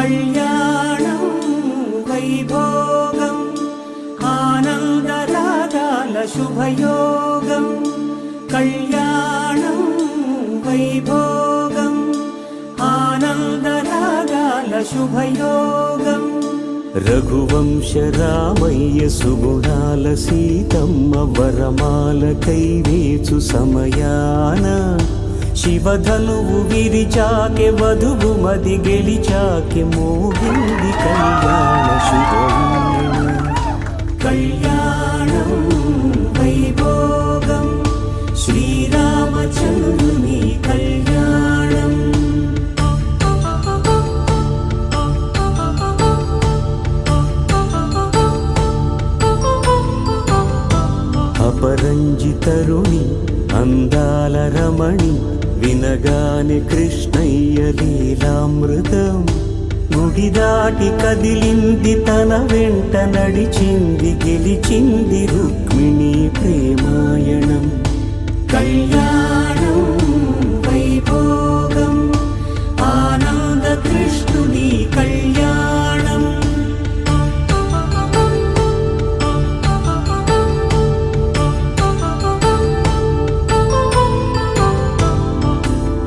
కళ్యాణం వైభోగం ఆనందరాగాల శుభయోగం కళ్యాణం వైభోగం ఆనందరాగాల శుభయోగం రఘువంశ రామయ్య సుగుణాల సీతమ్మ వరమాల కైవేచు సమయాన శివధనువు విరిచాకె వధువు మది గెలిచాకె మోగింది కళ్యాణ శుభం కళ్యాణం వైభోగం శ్రీరామచంద్రుని కళ్యాణం అపరంజి తరుణి అందాల రమణి వినగానే కృష్ణయ్య లీలామృతం గుడి దాటి కదిలింది తన వెంట నడిచింది గెలిచింది రుక్మిణి ప్రేమాయణం కళ్యాణం వైభోగం ఆనంద కృష్ణుని కళ్యాణం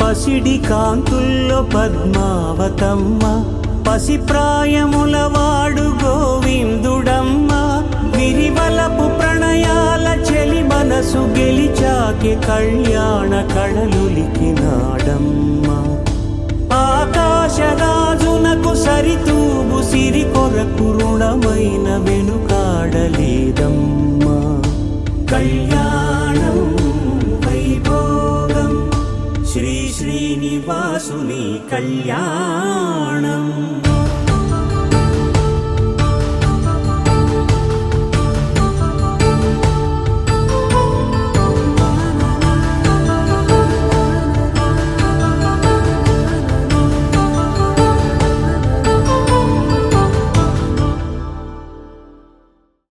పసిడి కాంతుల్లో పద్మావతమ్మ పసిప్రాయముల వాడు గోవిందుడమ్మ విరివలపు ప్రణయాల చెలి మనసు గెలిచాకే కళ్యాణ కళలులికినాడమ్మ ఆకాశరాజునకు సరితూగు సిరి కొరకు రుణమైన వెనుకాడలేదమ్మా కళ్యాణం వైభోగం శ్రీ శ్రీనివాసుని కళ్యాణం